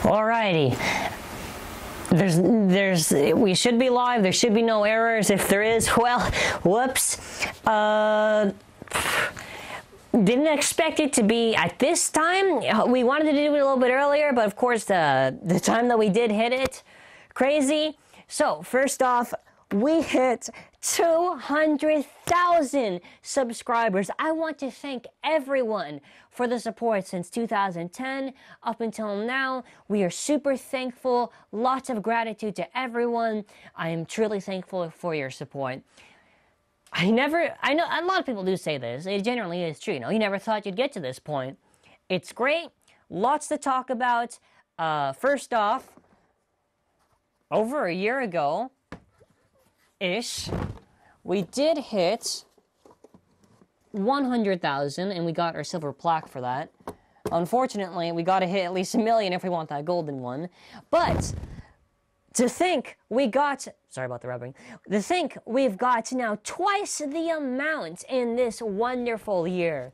Alrighty. We should be live. There should be no errors. If there is, well, whoops. Didn't expect it to be at this time. We wanted to do it a little bit earlier, but of course the time that we did hit it, crazy. So first off, we hit 200,000 subscribers. I want to thank everyone for the support since 2010 up until now. We are super thankful. Lots of gratitude to everyone. I am truly thankful for your support. I know a lot of people do say this. It generally is true. You know, you never thought you'd get to this point. It's great. Lots to talk about. First off, over a year ago, we did hit 100,000 and we got our silver plaque for that. Unfortunately, we got to hit at least 1 million if we want that golden one. But to think we got, sorry about the rubbing, to think we've got now twice the amount in this wonderful year.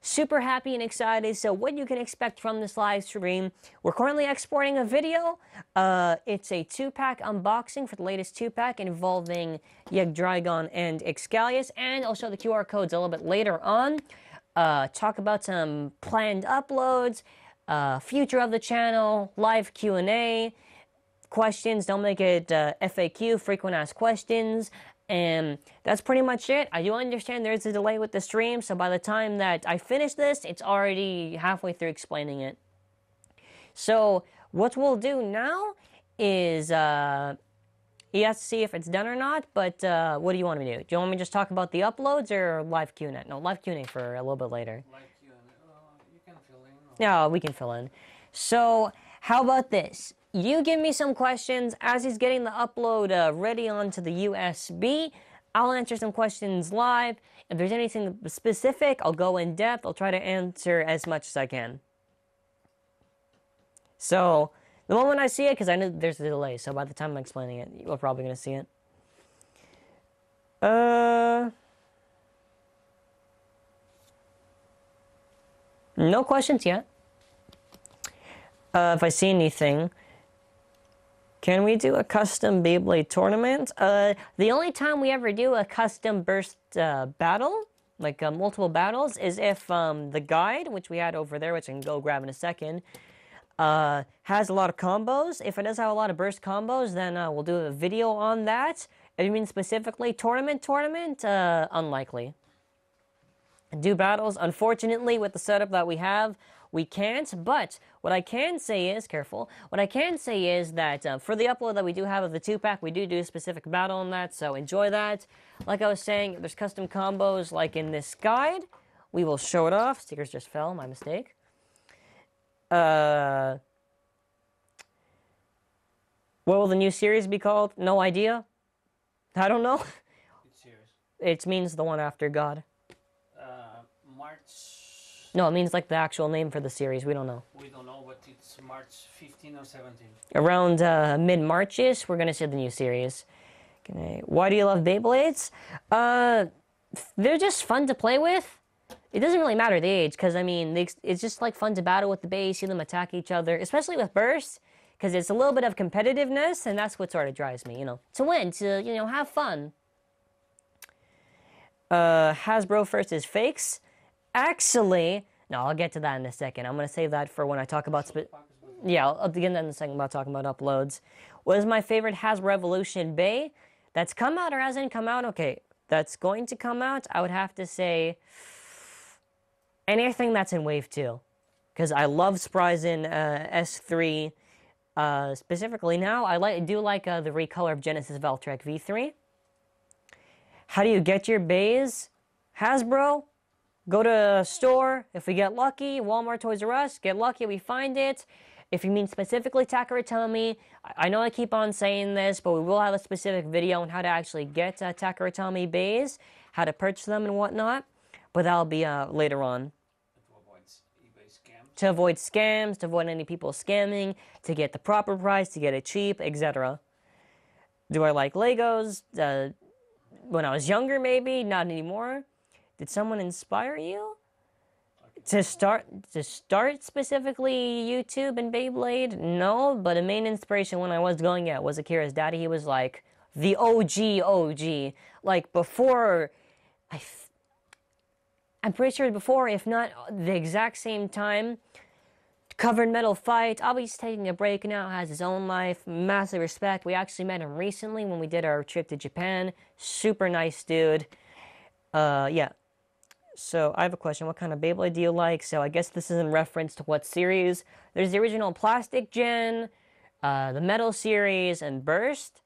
Super happy and excited. So what you can expect from this live stream, we're currently exporting a video. It's a 2-pack unboxing for the latest 2-pack involving Yggdragon and Excalius, and I'll show the QR codes a little bit later on. Talk about some planned uploads, future of the channel, live Q&A, questions, don't make it FAQ, frequent asked questions. And that's pretty much it. I do understand there's a delay with the stream, so by the time that I finish this, it's already halfway through explaining it. So what we'll do now is, he has to see if it's done or not, but what do you want me to do? Do you want me to just talk about the uploads or live Q&A? No, live Q&A for a little bit later. Live Q&A, you can fill in. No, we can fill in. So how about this? You give me some questions as he's getting the upload ready onto the USB. I'll answer some questions live. If there's anything specific, I'll go in depth. I'll try to answer as much as I can. So, the moment I see it, because I know there's a delay, so by the time I'm explaining it, you're probably going to see it. No questions yet. If I see anything... Can we do a custom Beyblade tournament? The only time we ever do a custom burst battle, like multiple battles, is if the guide, which we had over there, which I can go grab in a second, has a lot of combos. If it does have a lot of burst combos, then we'll do a video on that. If you mean specifically tournament, unlikely. Do battles, unfortunately, with the setup that we have, we can't, but what I can say is, careful, what I can say is that for the upload that we do have of the 2-pack, we do a specific battle on that, so enjoy that. Like I was saying, there's custom combos like in this guide. We will show it off. Stickers just fell, my mistake. What will the new series be called? No idea. I don't know. It's series. It means the one after God. March... No, it means like the actual name for the series. We don't know. We don't know, but it's March 15 or 17. Around mid-March-ish, we're going to see the new series. Okay. Why do you love Beyblades? They're just fun to play with. It doesn't really matter the age, because, I mean, it's just like fun to battle with the base, see them attack each other, especially with bursts, because it's a little bit of competitiveness, and that's what sort of drives me, you know. To win, to, you know, have fun. Hasbro versus fakes. Actually, no, I'll get to that in a second. I'm going to save that for when I talk about... Yeah, I'll begin that in a second about talking about uploads. What is my favorite Hasbro Revolution Bay? That's come out or hasn't come out? Okay, that's going to come out. I would have to say anything that's in Wave 2. Because I love Surprise in S3. Specifically now, I do like the recolor of Genesis Valtrek V3. How do you get your bays? Hasbro? Go to a store, if we get lucky, Walmart, Toys R Us, get lucky, we find it. If you mean specifically Takaratomi, I know I keep on saying this, but we will have a specific video on how to actually get Takaratomi bays, how to purchase them and whatnot, but that'll be later on. To avoid eBay scams. To avoid scams, to avoid any people scamming, to get the proper price, to get it cheap, etc. Do I like Legos? When I was younger, maybe, not anymore. Did someone inspire you? To start specifically YouTube and Beyblade, no, but a main inspiration when I was going out was Akira's daddy. He was like the OG, like before. I'm pretty sure before, if not the exact same time. Covered Metal Fight. Obviously taking a break now, has his own life. Massive respect. We actually met him recently when we did our trip to Japan. Super nice dude. Yeah. So I have a question. What kind of Beyblade do you like? So I guess this is in reference to what series. There's the original Plastic Gen, the Metal series, and Burst.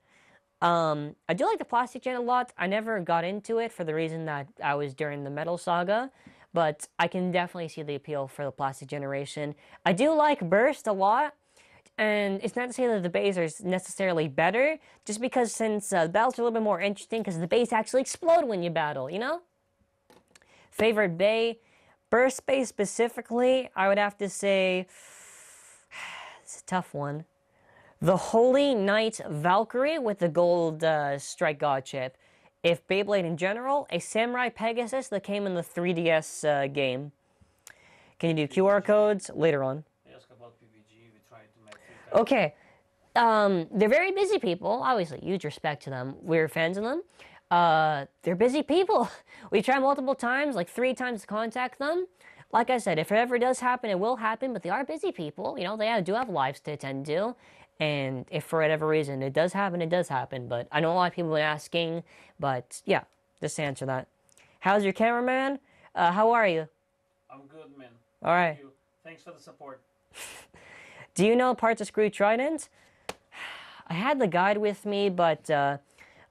I do like the Plastic Gen a lot. I never got into it for the reason that I was during the Metal saga. But I can definitely see the appeal for the Plastic Generation. I do like Burst a lot. And it's not to say that the bays are necessarily better. Just because since the battles are a little bit more interesting. Because the bays actually explode when you battle, you know? Favorite bay, Burst Bay specifically, I would have to say, it's a tough one. The Holy Knight Valkyrie with the gold Strike God chip. If Beyblade in general, a Samurai Pegasus that came in the 3DS game. Can you do QR codes? Later on. Ask about PVG, we tried to make okay. They're very busy people, obviously, huge respect to them. We're fans of them. They're busy people. We tried multiple times, like 3 times to contact them. Like I said, if it ever does happen, it will happen, but they are busy people. You know, they do have lives to attend to. And if for whatever reason it does happen, it does happen. But I know a lot of people have been asking, but yeah, just to answer that. How's your cameraman? How are you? I'm good, man. All right. Thank you. Thanks for the support. Do you know parts of Screw Trident? I had the guide with me, but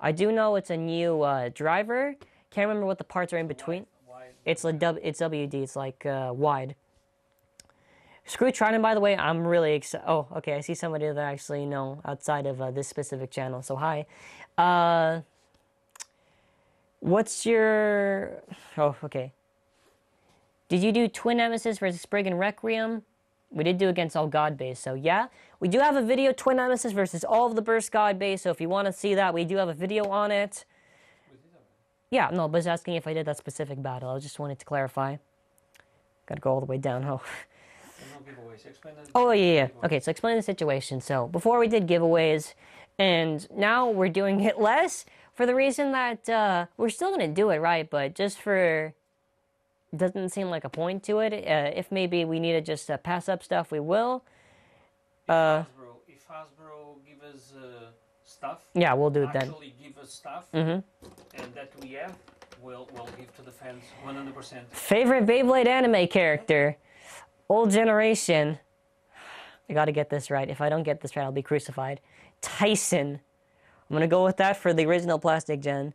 I do know it's a new driver. Can't remember what the parts are in between. Wide. It's WD. It's like wide. Screw Trident, by the way, I'm really excited. Oh, okay. I see somebody that I actually know outside of this specific channel. So hi. What's your? Oh, okay. Did you do Twin Nemesis versus Spriggan Requiem? We did do against all God base, so yeah. We do have a video, Twin Nemesis versus all of the Burst God base, so if you want to see that, we do have a video on it. Yeah, no, but I was asking if I did that specific battle. I just wanted to clarify. Gotta go all the way down, oh. Oh, yeah. Okay, so explain the situation. So, before we did giveaways, and now we're doing it less for the reason that we're still going to do it, right? But just for... doesn't seem like a point to it. If maybe we need to just pass up stuff, we will. If Hasbro give us stuff... Yeah, we'll do it then. Actually give us stuff, and that we have, we'll give to the fans 100%. Favorite Beyblade anime character? Old generation. I gotta get this right. If I don't get this right, I'll be crucified. Tyson. I'm gonna go with that for the original Plastic Gen.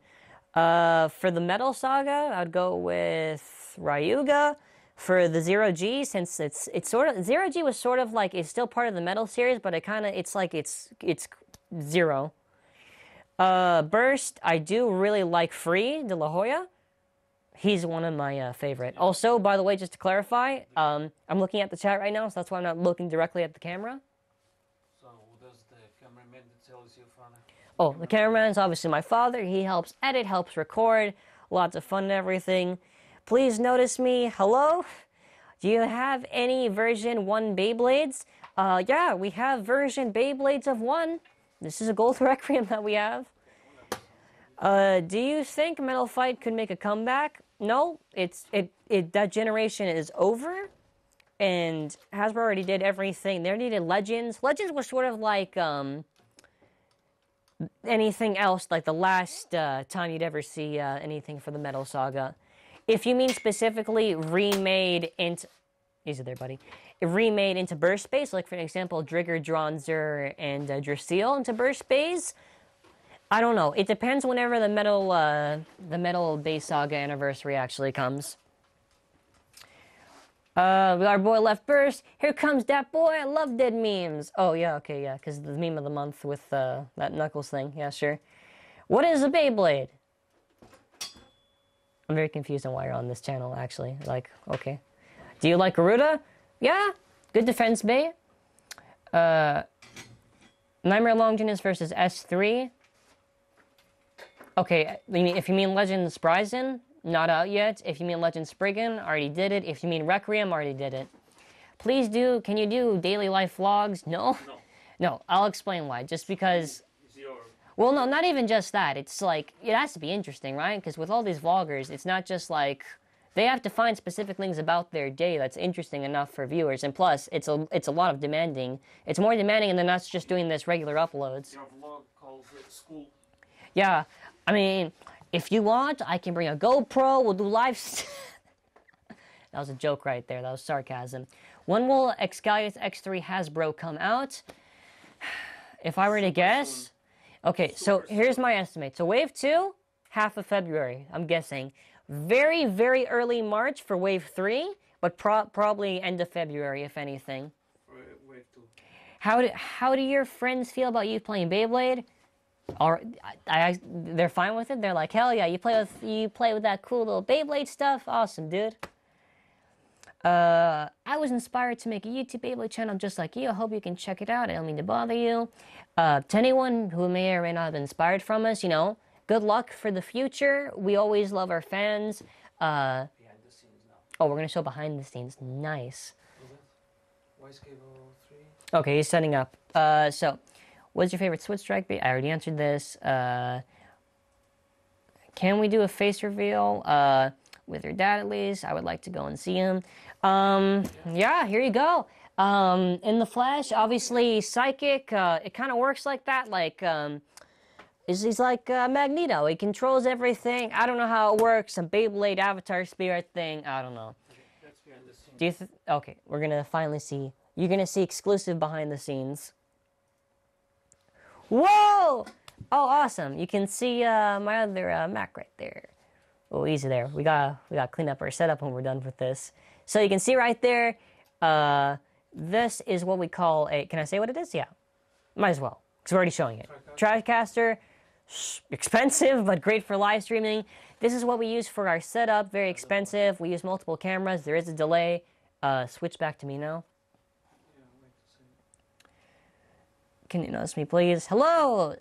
For the Metal Saga, I'd go with Ryuga. For the Zero G, since it's sort of... Zero G was sort of like... It's still part of the Metal series, but it kind of... It's like it's Zero. Burst, I do really like Free de la Hoya. He's one of my favorite. Also, by the way, just to clarify, I'm looking at the chat right now, so that's why I'm not looking directly at the camera. So, who does the cameraman that tells you fun? Oh, the cameraman's obviously my father. He helps edit, helps record. Lots of fun and everything. Please notice me. Hello? Do you have any version 1 Beyblades? Yeah, we have version Beyblades of 1. This is a Gold Requiem that we have. Do you think Metal Fight could make a comeback? No, that generation is over, and Hasbro already did everything. They already did Legends. Legends was sort of like anything else, like the last time you'd ever see anything for the Metal Saga. If you mean specifically remade into... Easy there, buddy. Remade into Burst Space, like for example, Drigger, Dronzer, and Dracil into Burst Space. I don't know. It depends whenever the Metal Base Saga anniversary actually comes. Our boy left Burst. Here comes that boy. I love dead memes. Oh, yeah, okay, yeah, because the meme of the month with that Knuckles thing. Yeah, sure. What is a Beyblade? I'm very confused on why you're on this channel, actually. Like, okay. Do you like Garuda? Yeah. Good defense bay. Nightmare Longinus versus S3. Okay, if you mean Legends Bryson, not out yet. If you mean Legend Spriggan, already did it. If you mean Requiem, already did it. Please do, can you do daily life vlogs? No? No. No, I'll explain why. Just because, It's your... well, no, not even just that. It's like, it has to be interesting, right? Because with all these vloggers, it's not just like, they have to find specific things about their day that's interesting enough for viewers. And plus, it's a lot of demanding. It's more demanding than us just doing this regular uploads. Your vlog calls it school. Yeah, I mean, if you want, I can bring a GoPro, we'll do live... That was a joke right there, that was sarcasm. When will Excalius X3 Hasbro come out? If I were to guess... Okay, so here's my estimate. So Wave 2, half of February, I'm guessing. Very, very early March for Wave 3, but probably end of February, if anything. Wave 2. How do your friends feel about you playing Beyblade? They're fine with it. They're like, hell yeah, you play with that cool little Beyblade stuff. Awesome, dude. I was inspired to make a YouTube Beyblade channel just like you. I hope you can check it out. I don't mean to bother you. To anyone who may or may not have been inspired from us, you know, good luck for the future. We always love our fans. Behind the scenes now. Oh, we're gonna show behind the scenes. Nice. Why is cable 3? Okay, he's setting up. So, what's your favorite Switch Strike? I already answered this. Can we do a face reveal with your dad at least? I would like to go and see him. Yeah, here you go. In the flesh, obviously psychic. It kind of works like that. Like, he's like Magneto. He controls everything. I don't know how it works. Some Beyblade avatar spirit thing. I don't know. Okay, that's behind the scenes. Do you? Okay, we're gonna finally see. You're gonna see exclusive behind the scenes. Whoa! Oh, awesome! You can see my other Mac right there. Oh, easy there. We gotta clean up our setup when we're done with this. So you can see right there. This is what we call a. Can I say what it is? Yeah, might as well because we're already showing it. TriCaster, expensive but great for live streaming. This is what we use for our setup. Very expensive. We use multiple cameras. There is a delay. Switch back to me now. Can you notice me, please? Hello!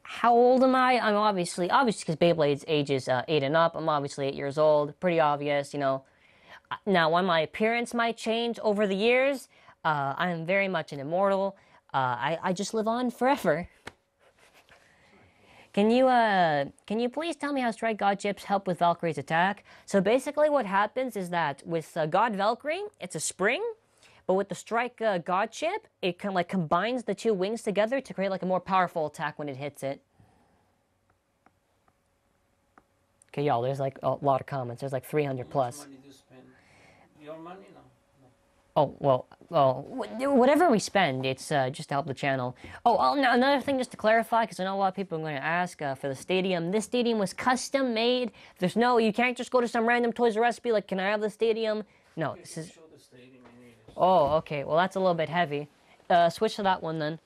How old am I? I'm obviously because Beyblade's age is 8 and up. I'm obviously 8 years old. Pretty obvious, you know. Now, while my appearance might change over the years, I am very much an immortal. I just live on forever. Can you please tell me how Strike God chips help with Valkyrie's attack? So basically what happens is that with God Valkyrie, it's a spring. But with the Strike God chip, it kind of like combines the two wings together to create like a more powerful attack when it hits it. Okay, y'all, there's like a lot of comments. There's like 300 plus. Money to spend. Your money? No. Oh, well, whatever we spend, it's just to help the channel. Oh, now another thing just to clarify, because I know a lot of people are going to ask for the stadium. This stadium was custom made. You can't just go to some random Toys R Us be like, can I have the stadium? No, this is... Oh, okay. Well, that's a little bit heavy. Switch to that one, then.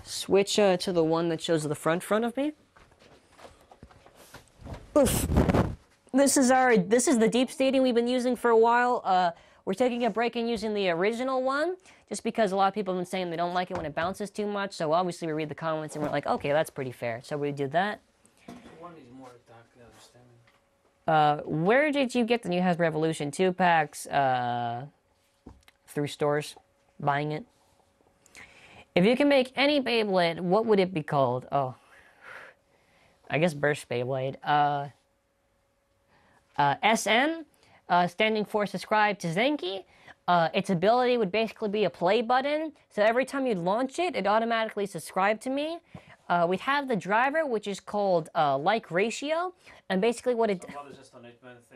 Switch to the one that shows the front of me. Oof. This is the Deep Stadium we've been using for a while. We're taking a break and using the original one, just because a lot of people have been saying they don't like it when it bounces too much. So obviously we read the comments and we're like, okay, that's pretty fair. So we did that. One is more attack, the other stamina. Where did you get the new Hasbro Evolution 2 packs? Through stores, buying it. If you can make any Beyblade, what would it be called? Oh, I guess Burst Beyblade. SN, standing for subscribe to Zankye. Its ability would basically be a play button. So every time you launch it, it automatically subscribe to me. We have the driver, which is called like ratio, and basically what it.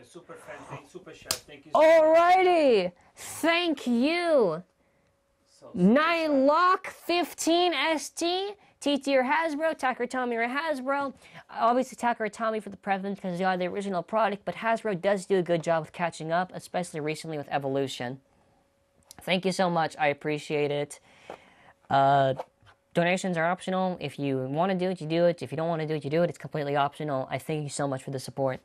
Super fan, super chat. Thank you. Alrighty, thank you. Nylock15ST, TT or Hasbro, Tacker Tommy or Hasbro. Obviously Tacker Tommy for the preference because they are the original product, but Hasbro does do a good job with catching up, especially recently with Evolution. Thank you so much. I appreciate it. Donations are optional. If you want to do it, you do it. If you don't want to do it, you do it. It's completely optional. I thank you so much for the support.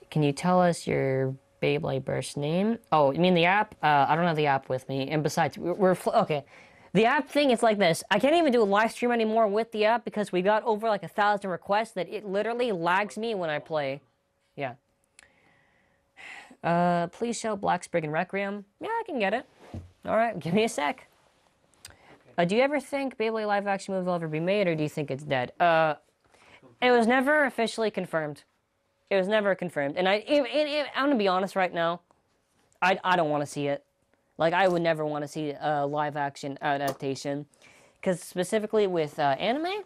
Can you tell us your Beyblade Burst name? Oh, you mean the app? I don't have the app with me. And besides, we're okay. The app thing is like this. I can't even do a live stream anymore with the app because we got over like 1,000 requests that it literally lags me when I play. Yeah. Please show Black Sprig and Requiem. Yeah, I can get it. Alright, give me a sec. Do you ever think Beyblade live action movie will ever be made, or do you think it's dead? It was never officially confirmed. It was never confirmed. And I'm going to be honest right now. I don't want to see it. Like, I would never want to see a live action adaptation. Because specifically with anime,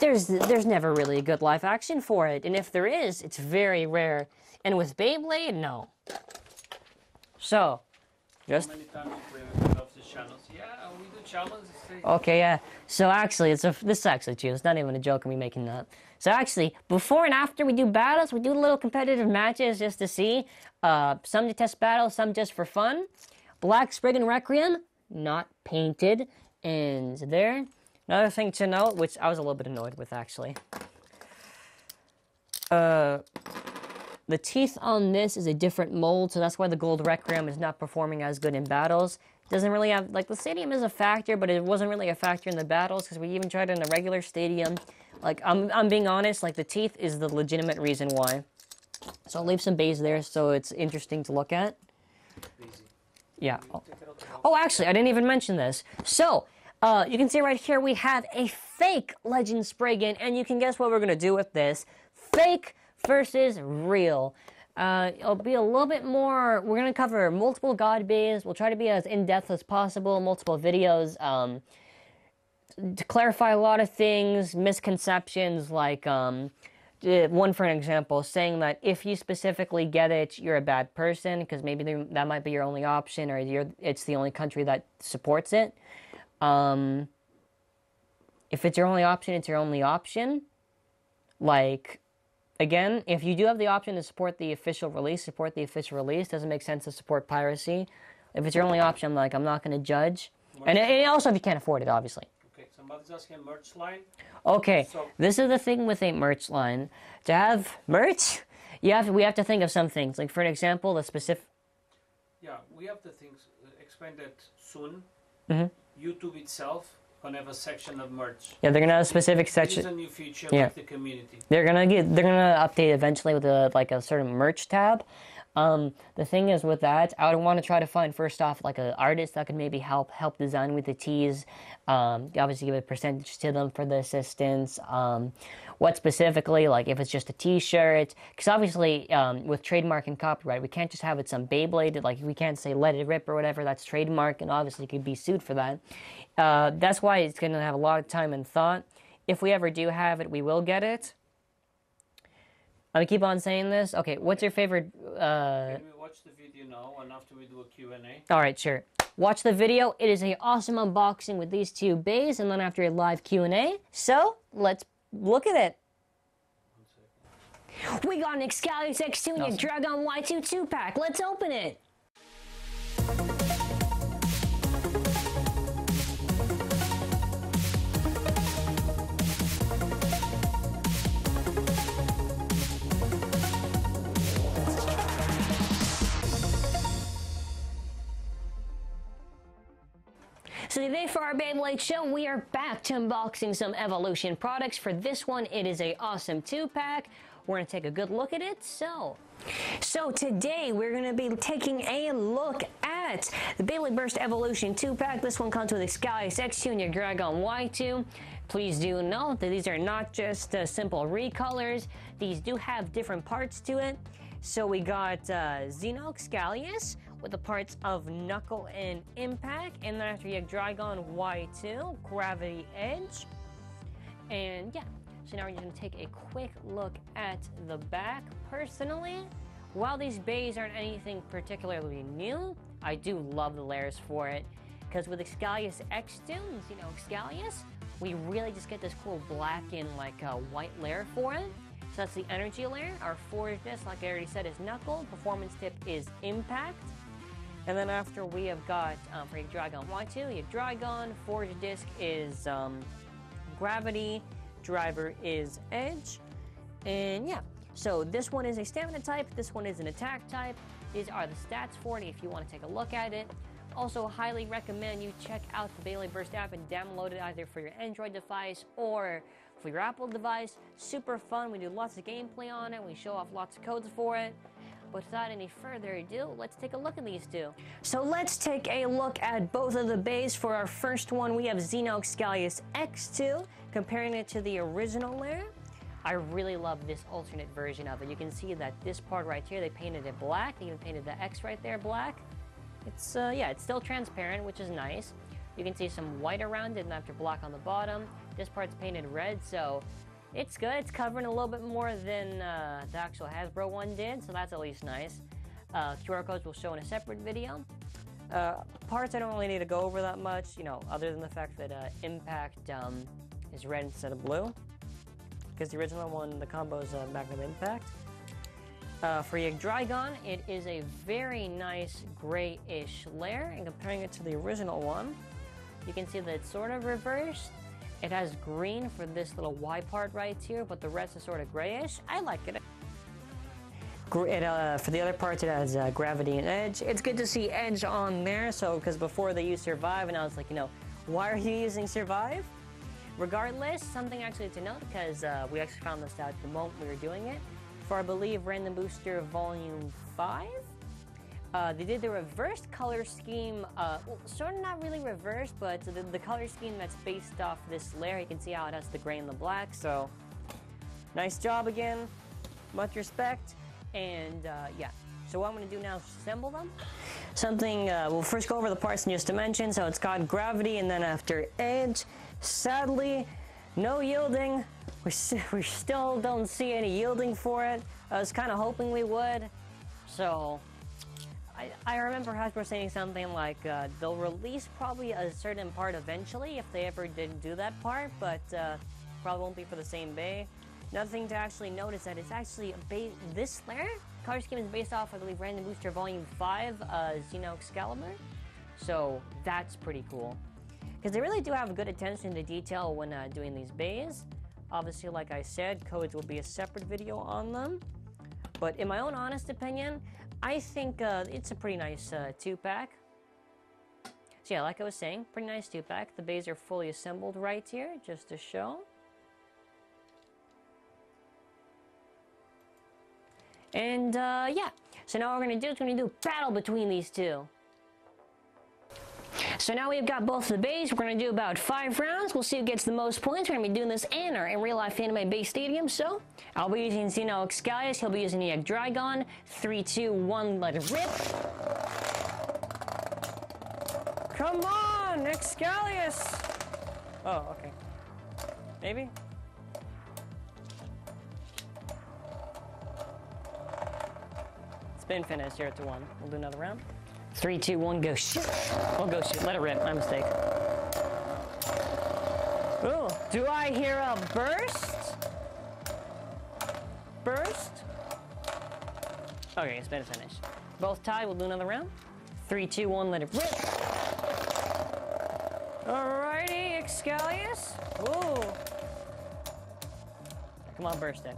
there's never really a good live action for it. And if there is, it's very rare. And with Beyblade, no. So, just... How many times you play with the channels? Yeah, we do challenges. Okay, yeah. So actually, this is actually true. It's not even a joke of me making that. So actually, before and after we do battles, we do little competitive matches just to see. Some to test battles, some just for fun. Black Sprig and Requiem, not painted. And there. Another thing to note, which I was a little bit annoyed with actually. The teeth on this is a different mold, so that's why the gold Requiem is not performing as good in battles. Doesn't really have, like, the stadium is a factor, but it wasn't really a factor in the battles, because we even tried it in a regular stadium. Like, I'm being honest, like, the teeth is the legitimate reason why. So I'll leave some bays there, so it's interesting to look at. Yeah. Oh, actually, I didn't even mention this. So, you can see right here, we have a fake Legend Spriggan, and you can guess what we're going to do with this. Fake versus real. It'll be a little bit more, we're going to cover multiple god bays. We'll try to be as in-depth as possible, multiple videos, to clarify a lot of things, misconceptions, like, one for an example, saying that if you specifically get it, you're a bad person, because maybe that might be your only option, or it's the only country that supports it. If it's your only option, it's your only option. Like, again, if you do have the option to support the official release, support the official release. Doesn't make sense to support piracy. If it's your only option, I'm not going to judge. And also if you can't afford it, obviously. Okay, somebody's asking a merch line. Okay, so, this is the thing with a merch line. To have merch, we have to think of some things. Like, for an example, the specific... Yeah, we have the things, explain that soon. Mm-hmm. YouTube itself gonna have a section of merch. Yeah, they're gonna have a specific section. This is a new feature Yeah. with the community. They're gonna update eventually with a certain merch tab. The thing is with that, I would want to try to find first off like an artist that could maybe help design with the tees. Obviously give a percentage to them for the assistance. What specifically, like if it's just a t-shirt, because obviously with trademark and copyright, we can't just have it some Beyblade, like we can't say let it rip or whatever, that's trademark and obviously could be sued for that. That's why it's going to have a lot of time and thought. If we ever do have it, we will get it. I keep on saying this. Okay, what's your favorite... Can we watch the video now and after we do a Q&A? Alright, sure. Watch the video. It is an awesome unboxing with these two bays and then after a live Q&A. So, let's look at it. We got an Excalius X2 and a Dragon Y2 2-pack. Let's open it. So today for our Beyblade show, we are back to unboxing some Evolution products. For this one, it is a awesome 2-pack. We're going to take a good look at it. So today we're going to be taking a look at the Beyblade Burst Evolution 2-pack. This one comes with Excalius X2 and your Dragon Y2. Please do note that these are not just simple recolors. These do have different parts to it. So we got Xeno Excalius with the parts of Knuckle and Impact, and then after you have Dragon Y2, Gravity Edge, and yeah. So now we're just going to take a quick look at the back. Personally, while these bays aren't anything particularly new, I do love the layers for it, because with Excalius X2 and Xeno Excalius, we really just get this cool black and white layer for it. So that's the energy layer. Our forge disc, like I already said, is Knuckle. Performance tip is Impact. And then after we have got, for your Dragon Y2, you have Dragon, forge disc is Gravity, driver is Edge. And yeah, so this one is a stamina type, this one is an attack type. These are the stats for it if you want to take a look at it. also highly recommend you check out the Beyblade Burst app and download it either for your Android device or for your Apple device. Super fun. We do lots of gameplay on it. We show off lots of codes for it. But without any further ado, let's take a look at these two. So let's take a look at both of the bays. For our first one, we have Xenoxcalius X2, comparing it to the original layer. I really love this alternate version of it. You can see that this part right here, they painted it black. They even painted the X right there black. It's, yeah, it's still transparent, which is nice. You can see some white around it and after black on the bottom. This part's painted red, so it's good. It's covering a little bit more than the actual Hasbro one did, so that's at least nice. QR codes will show in a separate video. Parts I don't really need to go over that much, you know, other than the fact that Impact is red instead of blue. Because the original one, the combo is Magnum Impact. For Yggdragon, it is a very nice grayish layer, and comparing it to the original one, you can see that it's sort of reversed. It has green for this little Y part right here, but the rest is sort of grayish. I like it. For the other parts, it has gravity and edge. It's good to see edge on there, so because before they used survive, and I was like, you know, why are you using survive? Regardless, something actually to note, because we actually found this out the moment we were doing it. For, I believe, Random Booster Volume 5, they did the reversed color scheme, well, sort of not really reversed, but the color scheme that's based off this layer. You can see how it has the gray and the black, so nice job again, much respect, and yeah. So what I'm going to do now is assemble them. We'll first go over the parts in just dimension. So it's got gravity and then after edge. Sadly, no yielding. We still don't see any yielding for it. I was kind of hoping we would. So I remember Hasbro saying something like they'll release probably a certain part eventually if they ever did do that part, but probably won't be for the same bay. Another thing to actually note is that it's actually this layer color scheme is based off, I believe, Random Booster Volume 5, Xenoxcalibur. So that's pretty cool. Because they really do have good attention to detail when doing these bays. Obviously, like I said, codes will be a separate video on them. But in my own honest opinion, I think it's a pretty nice 2-pack. So yeah, like I was saying, pretty nice 2-pack. The bays are fully assembled right here, just to show. And yeah, so now what we're going to do is we're going to do a battle between these two. So now we've got both the bays. We're going to do about 5 rounds. We'll see who gets the most points. We're going to be doing this in real-life anime base stadium. So I'll be using Xenoxcalius. He'll be using the Yggdragon. 3, 2, 1, let it rip. Come on, Xcalius! Oh, okay. Maybe? It's been finished. You're at 1. We'll do another round. 3, 2, 1, go shoot. Oh, go shoot. Let it rip. My mistake. Oh, do I hear a burst? Burst? Okay, it's been finished. Both tied. We'll do another round. 3, 2, 1, let it rip. Alrighty, Xcalius. Whoa. Come on, burst it.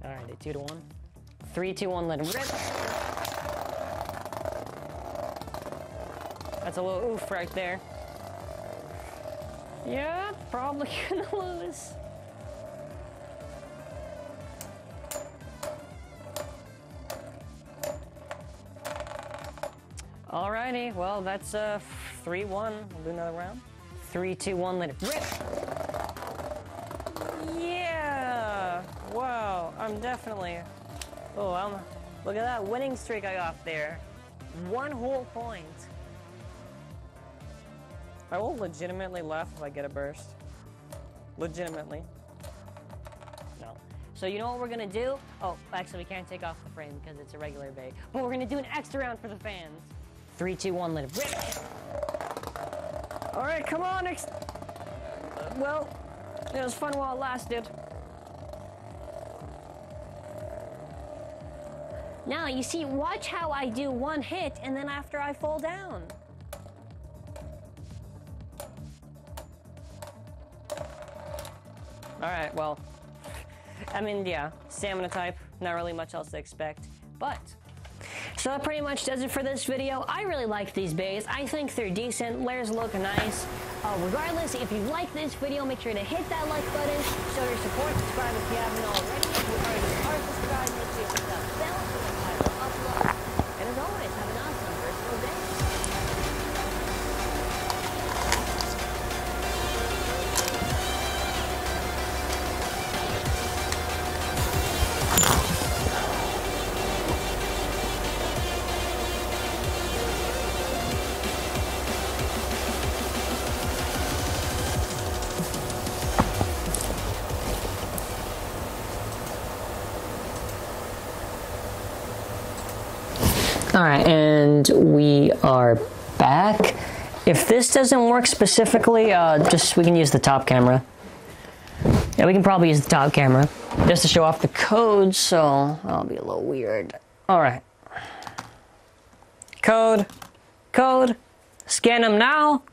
Alright, 2 to 1. 3, 2, 1, let him rip. That's a little oof right there. Yeah, probably gonna lose. Alrighty, well, that's 3-1. We'll do another round. 3, 2, 1, let it rip. Yeah! Wow, I'm definitely... Oh, look at that winning streak I got there. 1 whole point. I will legitimately laugh if I get a burst. Legitimately. No. So you know what we're gonna do? Oh, actually we can't take off the frame because it's a regular bay. But we're gonna do an extra round for the fans. 3, 2, 1, let it rip! Alright, come on, well, it was fun while it lasted. Now, you see, watch how I do 1 hit and then after I fall down. Alright, well, I mean, yeah, stamina type. Not really much else to expect, but... So that pretty much does it for this video. I really like these bays. I think they're decent. Layers look nice. Regardless, if you like this video, make sure to hit that like button. Show your support. Subscribe if you haven't already. If you already are subscribed, make sure you hit that bell so that I will upload. And as always, have an awesome versatile day. Alright, and we are back. If this doesn't work specifically, we can use the top camera. Yeah, we can probably use the top camera just to show off the codes, so that'll be a little weird. Alright. Code. Scan them now.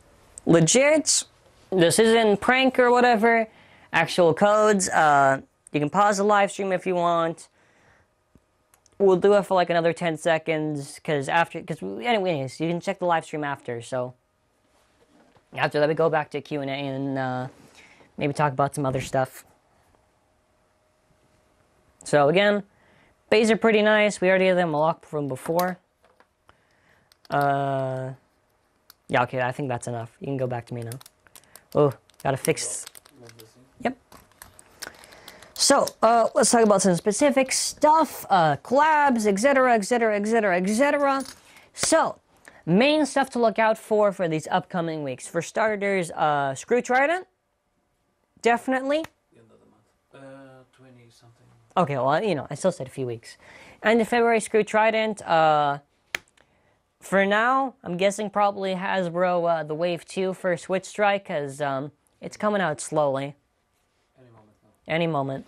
Legit. This isn't prank or whatever. Actual codes. You can pause the live stream if you want. We'll do it for like another 10 seconds, anyways, you can check the live stream after, so after that we go back to Q&A and maybe talk about some other stuff. So again, bays are pretty nice. We already had them locked from before. Yeah, okay, I think that's enough. You can go back to me now. Oh, gotta fix... Yep. So, let's talk about some specific stuff, collabs, etc. So, main stuff to look out for these upcoming weeks. For starters, Screw Trident. Definitely. The end of the month. 20-something. Okay, well, you know, I still said a few weeks. End of February, Screw Trident. For now, I'm guessing probably Hasbro, the Wave 2 for Switch Strike, because it's coming out slowly. Any moment.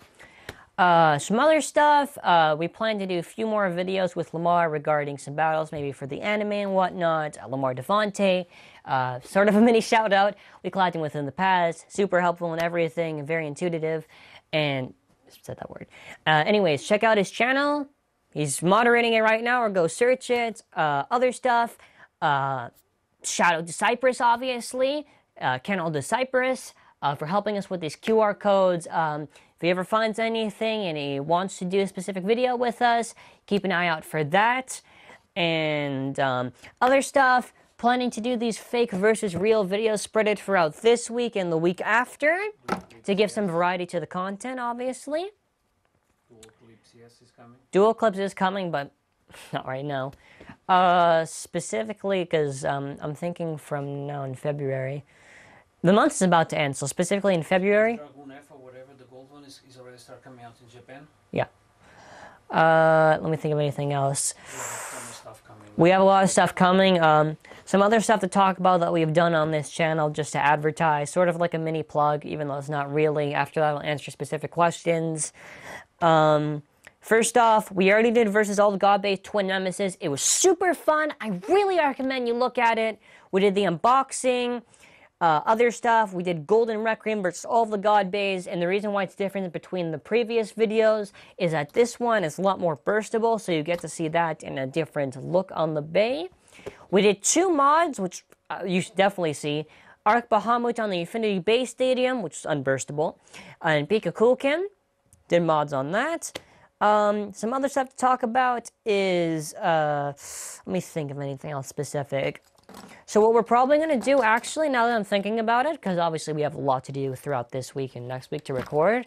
Some other stuff, we plan to do a few more videos with Lamar regarding some battles, maybe for the anime and whatnot. Lamar Devante, sort of a mini shout out. We collabed with him in the past, super helpful in everything, very intuitive, and said that word. Anyways, check out his channel. He's moderating it right now, or go search it. Other stuff, shout out to Cyprus, obviously. Canal to Cyprus. For helping us with these QR codes. If he ever finds anything and he wants to do a specific video with us, keep an eye out for that. And other stuff, planning to do these fake versus real videos spread it throughout this week and the week after to give some variety to the content, obviously. Dual Clips, yes, is coming. Dual Clips is coming, but not right now. Specifically, because I'm thinking from now in February. The month is about to end, so specifically in February. Dragoon F or whatever, the gold one is already start coming out in Japan. Yeah. Let me think of anything else. We have a lot of stuff coming. We have a lot of stuff coming. Some other stuff to talk about that we've done on this channel just to advertise, sort of like a mini plug, even though it's not really. After that, I'll answer specific questions. First off, we already did versus all the God-based Twin Nemesis. It was super fun. I really recommend you look at it. We did the unboxing. Other stuff, we did Golden Requiem versus all of the God Bays, and the reason why it's different between the previous videos is that this one is a lot more burstable, so you get to see that in a different look on the Bay. We did 2 mods, which you should definitely see. Arc Bahamut on the Infinity Bay Stadium, which is unburstable, and Pika Kulkin, did mods on that. Some other stuff to talk about is, let me think of anything else specific. So what we're probably going to do, actually, now that I'm thinking about it, because obviously we have a lot to do throughout this week and next week to record,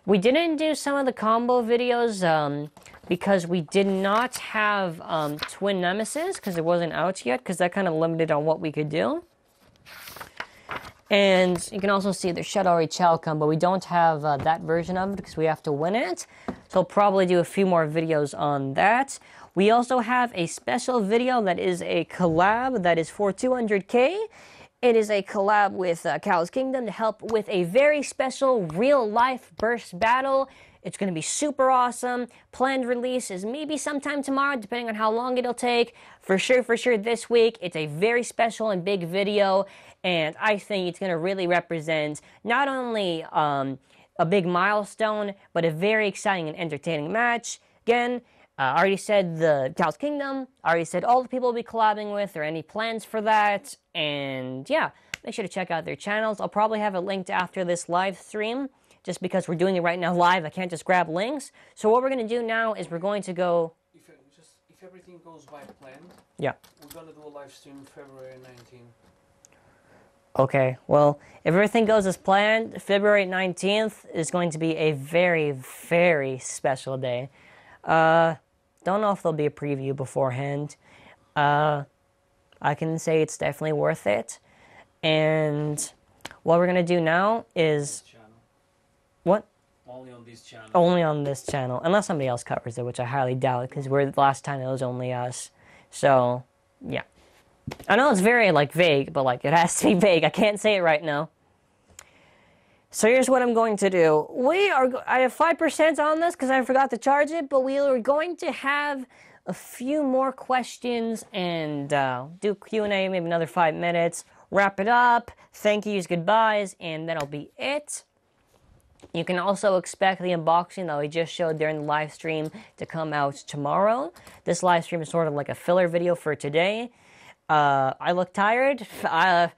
we didn't do some of the combo videos because we did not have Twin Nemesis, because it wasn't out yet, because that kind of limited on what we could do. And you can also see the Shadow Rachel combo. We don't have that version of it because we have to win it. So I'll probably do a few more videos on that. We also have a special video that is a collab that is for 200K. It is a collab with Cal's Kingdom to help with a very special real-life burst battle. It's going to be super awesome. Planned release is maybe sometime tomorrow, depending on how long it'll take. For sure this week. It's a very special and big video, and I think it's going to really represent not only a big milestone, but a very exciting and entertaining match. Again, I already said the Cal's Kingdom. I already said all the people we'll be collabing with, or any plans for that. And yeah, make sure to check out their channels. I'll probably have it linked after this live stream, just because we're doing it right now live. I can't just grab links. So what we're going to do now is we're going to go... If everything goes by plan, yeah, we're going to do a live stream February 19th. Okay, well, if everything goes as planned, February 19th is going to be a very, very special day. Don't know if there'll be a preview beforehand. I can say it's definitely worth it. And what we're going to do now is... What? Only on this channel. Only on this channel. Unless somebody else covers it, which I highly doubt, because the last time it was only us. So, yeah. I know it's very, like, vague, but, like, it has to be vague. I can't say it right now. So here's what I'm going to do. I have 5% on this because I forgot to charge it, but we are going to have a few more questions and do Q&A, maybe another 5 minutes. Wrap it up, thank yous, goodbyes, and that'll be it. You can also expect the unboxing that we just showed during the live stream to come out tomorrow. This live stream is sort of like a filler video for today. I look tired. Yeah,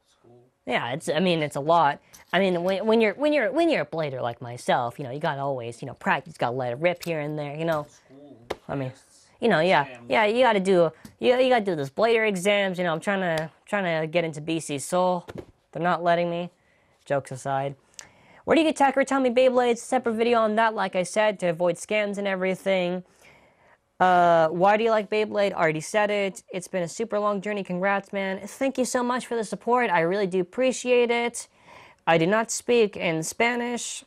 school. Yeah, it's a lot. I mean, when you're a blader like myself, you gotta always, practice, gotta let it rip here and there, School. I mean, yeah, you gotta do those blader exams. I'm trying to get into BC Soul. They're not letting me. Jokes aside. Where do you get Tucker? Tell me Beyblades. Separate video on that, like I said, to avoid scams and everything. Why do you like Beyblade? Already said it. It's been a super long journey. Congrats, man. Thank you so much for the support. I really do appreciate it. I do not speak in Spanish.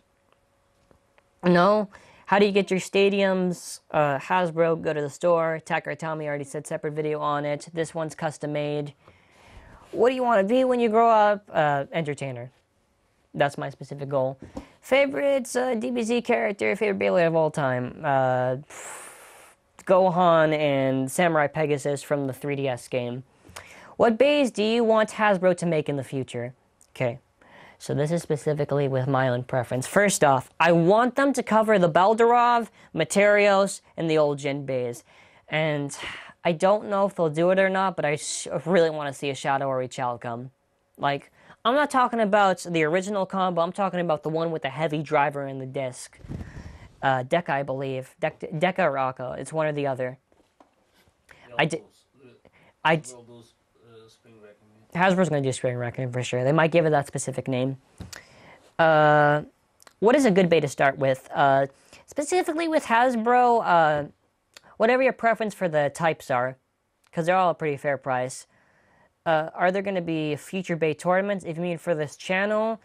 No. How do you get your stadiums? Hasbro, go to the store. Tucker, tell me, already said separate video on it. This one's custom made. What do you want to be when you grow up? Entertainer. That's my specific goal. Favorites, DBZ character, favorite Beyblade of all time. Gohan and Samurai Pegasus from the 3DS game. What bays do you want Hasbro to make in the future? Okay, so this is specifically with my own preference. First off, I want them to cover the Beldurov, Materios, and the old Gen bays. And I don't know if they'll do it or not, but I really want to see a Shadow or a Chao come. Like, I'm not talking about the original combo, I'm talking about the one with the heavy driver and the disc. Deca, I believe. Deca or Aka. It's one or the other. Hasbro's going to do Spring Reckoning for sure. They might give it that specific name. What is a good bay to start with? Specifically with Hasbro, whatever your preference for the types are, because they're all a pretty fair price. Are there going to be future bay tournaments? If you mean for this channel,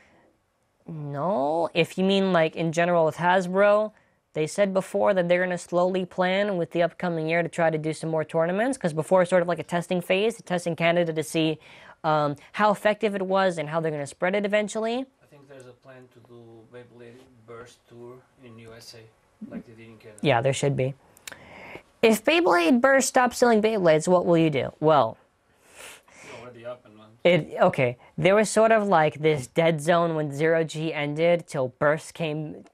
no. If you mean like in general with Hasbro, they said before that they're going to slowly plan with the upcoming year to try to do some more tournaments, because before it's sort of like a testing phase, testing Canada to see how effective it was and how they're going to spread it eventually. I think there's a plan to do Beyblade Burst Tour in USA, like they did in Canada. Yeah, there should be. If Beyblade Burst stops selling Beyblades, what will you do? Well, already up and running. Okay, there was sort of like this dead zone when 0G ended till Burst came,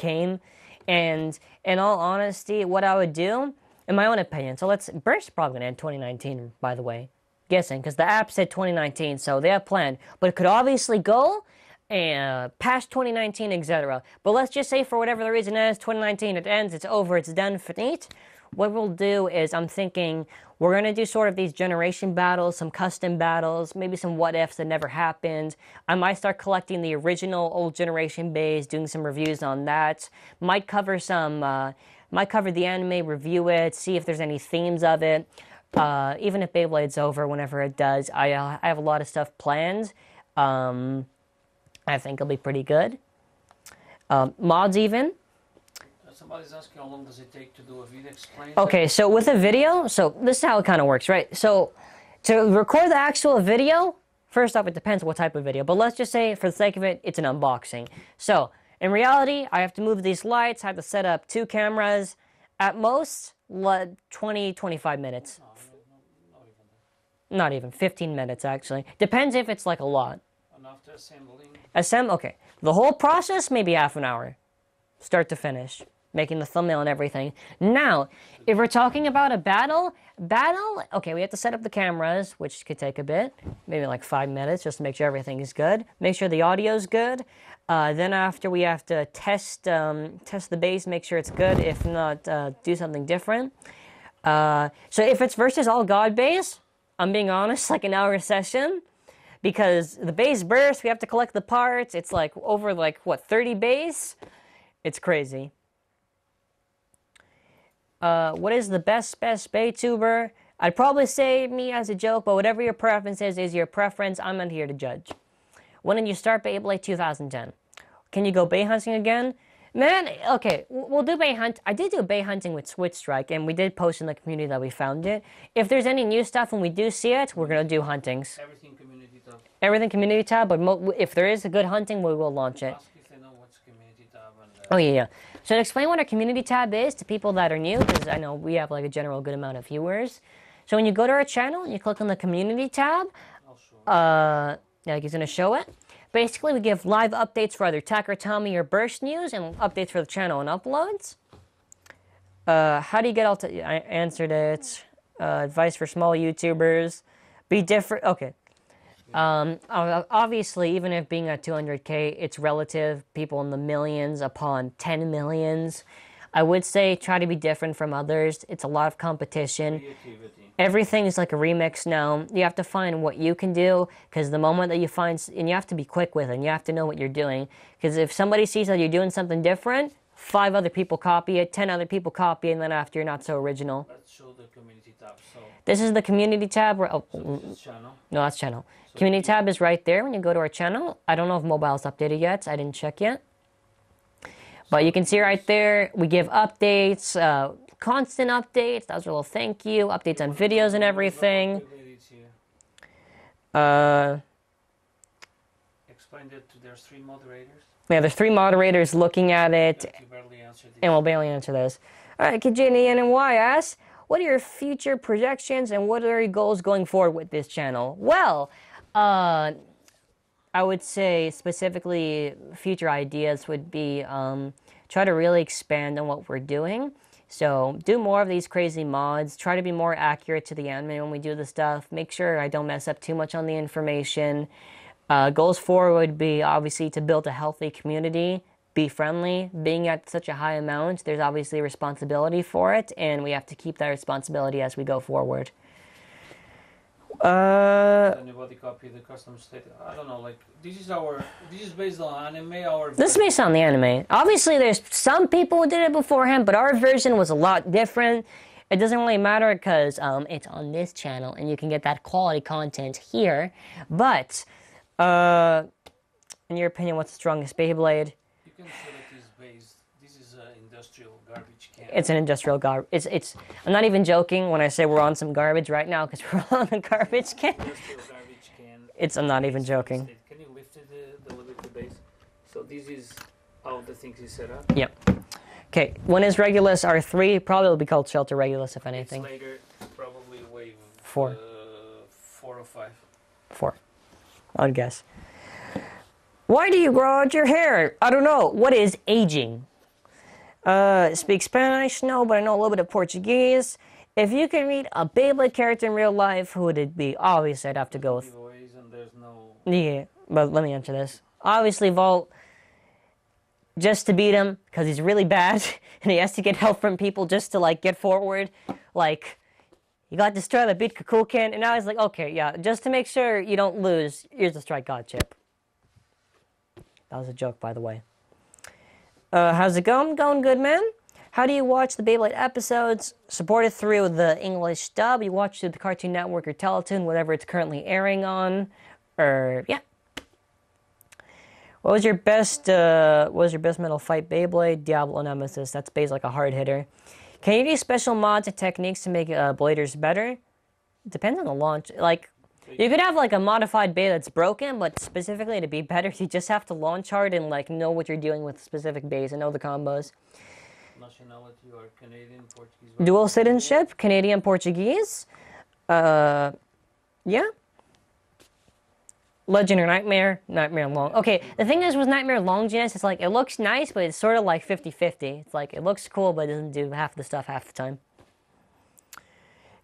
and in all honesty, what I would do, in my own opinion, so Burst is probably going to end 2019, by the way, guessing, because the app said 2019, so they have planned, but it could obviously go past 2019, etc. But let's just say for whatever the reason is, 2019, it ends, it's over, it's done, finite. What we'll do is, I'm thinking, we're going to do sort of these generation battles, some custom battles, maybe some what-ifs that never happened. I might start collecting the original old generation bays, doing some reviews on that. Might cover the anime, review it, see if there's any themes of it. Even if Beyblade's over, whenever it does, I have a lot of stuff planned. I think it'll be pretty good. Mods even. Somebody's asking how long does it take to do a video explain. Okay, so with a video, so this is how it kind of works, right? So to record the actual video, first off, it depends what type of video, but let's just say, for the sake of it, it's an unboxing. So in reality, I have to move these lights, I have to set up 2 cameras, at most 20-25 minutes. Not even 15 minutes, actually. Depends if it's like a lot. And after assembling? Okay. The whole process, maybe half an hour, start to finish. making the thumbnail and everything. Now, if we're talking about a battle, okay, we have to set up the cameras, which could take a bit, maybe like 5 minutes, just to make sure everything is good. Make sure the audio is good. Then after, we have to test the base, make sure it's good. If not, do something different. So if it's versus all God base, I'm being honest, like an hour session. Because the base burst, we have to collect the parts. It's like over like, what, 30 base? It's crazy. What is the best Baytuber? I'd probably say me as a joke, but whatever your preference is your preference. I'm not here to judge. When did you start Beyblade? 2010. Can you go bay hunting again? Man, okay, we'll do bay hunt. I did do bay hunting with Switch Strike, and we did post in the community that we found it. If there's any new stuff and we do see it, we're going to do huntings. Everything community tab. Everything community tab, but if there is a good hunting, we will launch it. Ask if they know what's community tab. And, Oh, yeah. So to explain what our community tab is to people that are new, because I know we have like a general good amount of viewers. So when you go to our channel and you click on the community tab, like he's going to show it. Basically, we give live updates for either Tech or Tommy or Burst News and updates for the channel and uploads. How do you get all to... I answered it. Advice for small YouTubers. Be different... Okay. Obviously, even if being at 200K, it's relative. People in the millions upon 10 millions. I would say try to be different from others. It's a lot of competition. creativity. Everything is like a remix now. You have to find what you can do, because the moment that you find... And you have to be quick with it, and you have to know what you're doing. Because if somebody sees that you're doing something different, 5 other people copy it, 10 other people copy it, and then after you're not so original. Let's show the community tab. So This is the community tab. this is channel. No, that's channel. Community tab is right there when you go to our channel. I don't know if mobile's updated yet. I didn't check yet. But you can see right there, we give updates, constant updates. That was a little thank you. Updates on videos and everything. Explained it to there's 3 moderators. Yeah, there's 3 moderators looking at it, You barely answered and we'll barely answer this. All right, KJNY asks, what are your future projections and what are your goals going forward with this channel? Well, I would say specifically future ideas would be try to really expand on what we're doing. So do more of these crazy mods. Try to be more accurate to the anime when we do the stuff. Make sure I don't mess up too much on the information. Goals forward would be obviously to build a healthy community. Be friendly. Being at such a high amount, there's obviously a responsibility for it, and we have to keep that responsibility as we go forward. Anybody copy the custom state? I don't know, like, this is based on anime, This is based on the anime. Obviously, there's some people who did it beforehand, but our version was a lot different. It doesn't really matter because it's on this channel, and you can get that quality content here. But, in your opinion, what's the strongest Beyblade? You can say that this is an industrial garbage can. It's an industrial garbage. I'm not even joking when I say we're on some garbage right now because we're on a garbage can. Industrial garbage can. I'm not even joking. Can you lift it a little bit the base? So this is how the things is set up. Yep. Okay, when is Regulus R3? Probably will be called Shelter Regulus, if anything. It's later, probably wave 4. 4 or 5. 4. I'd guess. Why do you grow out your hair? I don't know. What is aging? Speak Spanish? No, but I know a little bit of Portuguese. If you can meet a Beyblade character in real life, who would it be? Obviously, I'd have to go with... And there's no... Yeah, but let me answer this. Obviously, Volt, just to beat him, because he's really bad, and he has to get help from people just to, like, get forward. Like, you got destroyed by beat Kukulkan, and now he's like, okay, yeah, just to make sure you don't lose, here's the Strike God chip. That was a joke, by the way. How's it going? Going good, man. How do you watch the Beyblade episodes? Supported through the English dub. You watch through the Cartoon Network or Teletoon, whatever it's currently airing on. Yeah. What was your best metal fight Beyblade? Diablo Nemesis. That's based like a hard hitter. Can you do special mods and techniques to make bladers better? It depends on the launch. Like, you could have like a modified Bey that's broken, but specifically to be better, you just have to launch hard and like know what you're doing with specific Beys and know the combos. Nationality or Canadian, Portuguese? Dual citizenship, Canadian, Portuguese. Yeah. Legend or Nightmare? Nightmare Long. Okay, the thing is with Nightmare Longinus, it's like, it looks nice, but it's sort of like 50-50. It's like, it looks cool, but it doesn't do half the stuff half the time.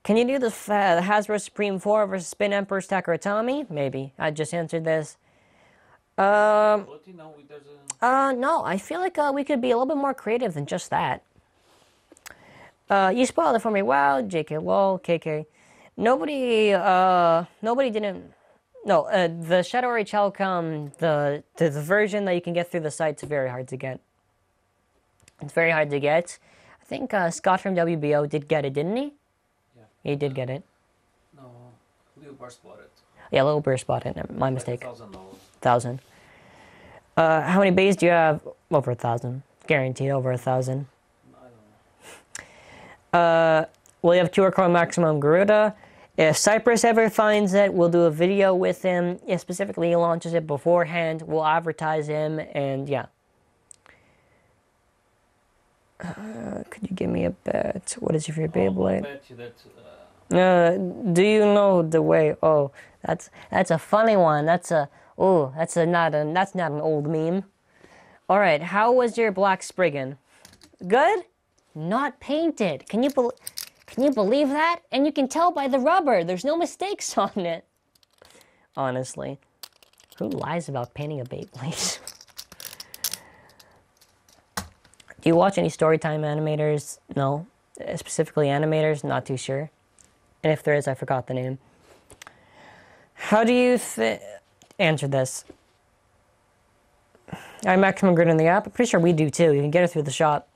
Can you do the Hasbro Supreme 4 versus Spin Emperor Stacker Atami? Maybe. I just answered this. No, I feel like we could be a little bit more creative than just that. You spoiled it for me. Wow, JK, lol, KK. Nobody didn't... No, the Shadow Chelcom, the version that you can get through the site's very hard to get. It's very hard to get. I think Scott from WBO did get it, didn't he? Yeah. He did get it. No, Lil Burst bought it. Yeah, Little Burst bought it. My mistake. $1,000. 1,000. How many bays do you have? Over 1,000. Guaranteed over 1,000. I don't know. Will you have QR code maximum Garuda? If Cyprus ever finds it, we'll do a video with him. Yeah, specifically he launches it beforehand. We'll advertise him, and yeah. Could you give me a bet? What is your favorite Beyblade? I bet you that, do you know the way? Oh, that's a funny one. That's not an old meme. All right, how was your Black Spriggan? Good? Not painted. Can you believe that? And you can tell by the rubber. There's no mistakes on it. Honestly, who lies about painting a Beyblade? Do you watch any Storytime animators? No. Specifically animators? Not too sure. And if there is, I forgot the name. How do you answer this? I maximum grid in the app. I'm pretty sure we do too. You can get it through the shop.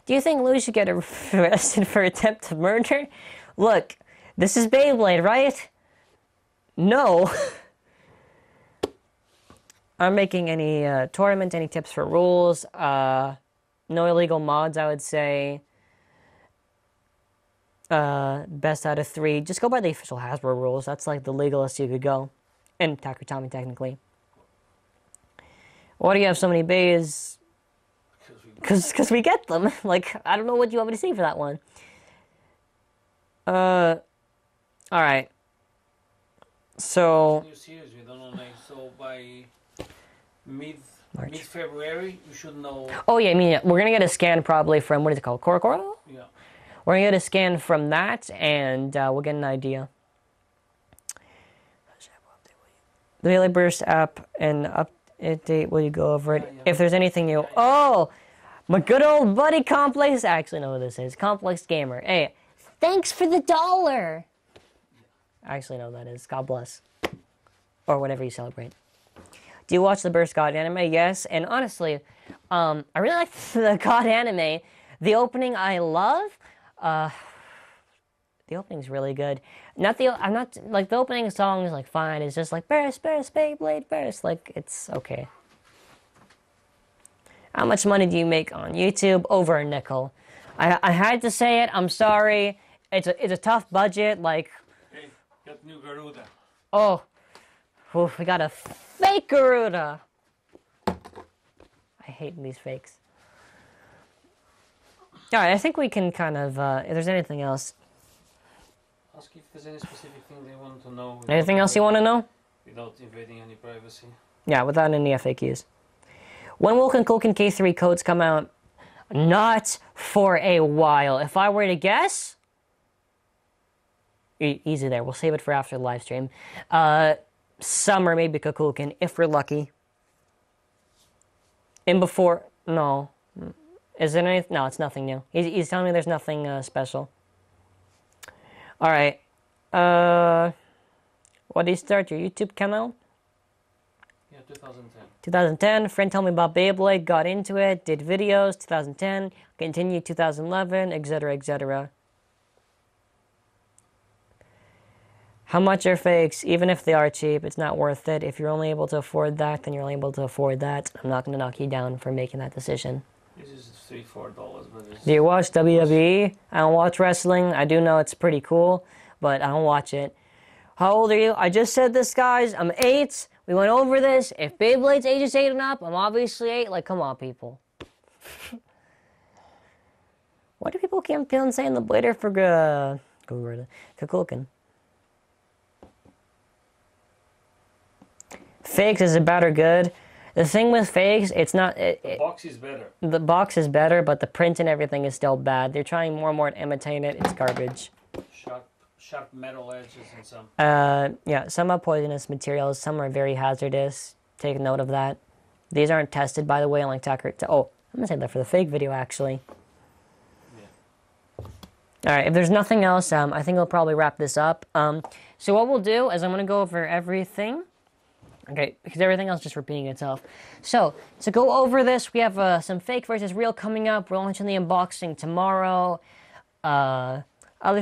Do you think Louis should get arrested for attempted murder? Look, this is Beyblade, right? No. I'm making any tournament, any tips for rules. No illegal mods, I would say. Best out of 3. Just go by the official Hasbro rules. That's like the legalest you could go. And Takutami, technically. Why do you have so many bays? Because we get them. Like, I don't know what you want me to say for that one. Alright. So... New series, we don't know, like, so by mid-February, you should know... Oh, yeah, I mean, we're going to get a scan probably from, what is it called, Korokoro? Yeah. We're going to get a scan from that, and we'll get an idea. The Daily Burst app and update, will you go over it? Yeah. If there's anything new... Oh! My good old buddy Complex... I actually know who this is. Complex Gamer. Hey, thanks for the $1! I actually know who that is. God bless. Or whatever you celebrate. Do you watch the Burst God anime? Yes. And honestly, I really like the God anime. The opening I love. The opening's really good. I'm not like the opening song is like fine. It's just like burst, burst, Beyblade, burst. Like it's okay. How much money do you make on YouTube? Over a nickel. I had to say it. I'm sorry. It's a tough budget. Like. Hey, got new Garuda. Oh, oof, we got a fake Garuda. I hate these fakes. Alright, I think we can kind of, if there's anything else. Ask if there's any specific thing they want to know. Anything else you want to know? Without invading any privacy. Yeah, without any FAQs. When will Kulkin K3 codes come out? Not for a while. If I were to guess... Easy there. We'll save it for after the live stream. Summer, maybe Kukulkan, if we're lucky. And before... No. Is there anything? No, it's nothing new. He's telling me there's nothing special. Alright. What did you start your YouTube channel? Yeah, 2010. 2010. Friend told me about Beyblade, got into it, did videos, 2010, continued 2011, etc., etc. How much are fakes? Even if they are cheap, it's not worth it. If you're only able to afford that, then you're only able to afford that. I'm not going to knock you down for making that decision. This is $3-4, but it's... Do you watch WWE? I don't watch wrestling. I do know it's pretty cool, but I don't watch it. How old are you? I just said this, guys. I'm 8. We went over this. If Beyblade's ages 8 and up, I'm obviously 8. Like, come on, people. Why do people keep saying the blader for Kukulkan? Fakes is about or good. The thing with fakes, it's not... The box is better. The box is better, but the print and everything is still bad. They're trying more and more to imitate it. It's garbage. Sharp metal edges and some. Yeah, some are poisonous materials. Some are very hazardous. Take note of that. These aren't tested, by the way, on like Tucker. Oh, I'm going to say that for the fake video, actually. Yeah. Alright, if there's nothing else, I think I'll probably wrap this up. So what we'll do is I'm going to go over everything. Okay, because everything else is just repeating itself. So, to go over this, we have some fake versus real coming up. We're launching the unboxing tomorrow. Other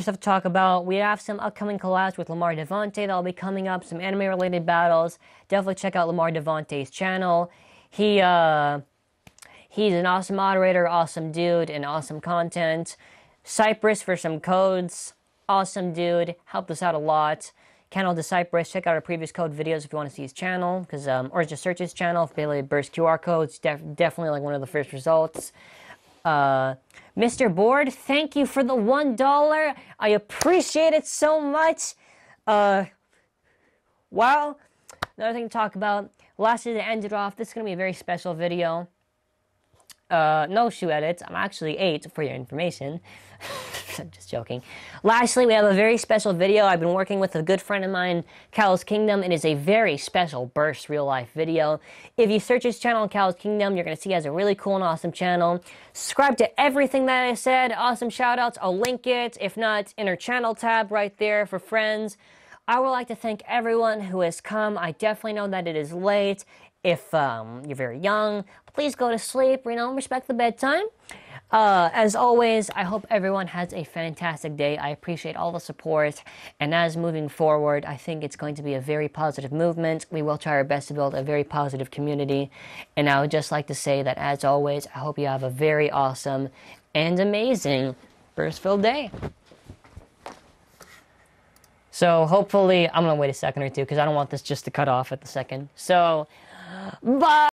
stuff to talk about. We have some upcoming collabs with Lamar Devontae that'll be coming up. Some anime-related battles. Definitely check out Lamar Devontae's channel. He's an awesome moderator, awesome dude, and awesome content. Cyprus for some codes. Awesome dude. Helped us out a lot. Channel to Cyprus. Check out our previous code videos if you want to see his channel, or just search his channel. If Beyblade burst QR codes, definitely like one of the first results. Mr. Board, thank you for the $1. I appreciate it so much. Well, another thing to talk about. Lastly, to end it off, this is going to be a very special video. No shoe edits. I'm actually 8 for your information. I'm just joking. Lastly, we have a very special video. I've been working with a good friend of mine, Cal's Kingdom. It is a very special burst real-life video. If you search his channel, Cal's Kingdom, you're going to see he has a really cool and awesome channel. Subscribe to everything that I said. Awesome shout-outs. I'll link it. If not, in our channel tab right there for friends. I would like to thank everyone who has come. I definitely know that it is late. If you're very young, please go to sleep. Respect the bedtime. As always, I hope everyone has a fantastic day. I appreciate all the support. And as moving forward, I think it's going to be a very positive movement. We will try our best to build a very positive community. And I would just like to say that, as always, I hope you have a very awesome and amazing burst-filled day. So hopefully, I'm going to wait a second or two because I don't want this just to cut off at the second. So, bye!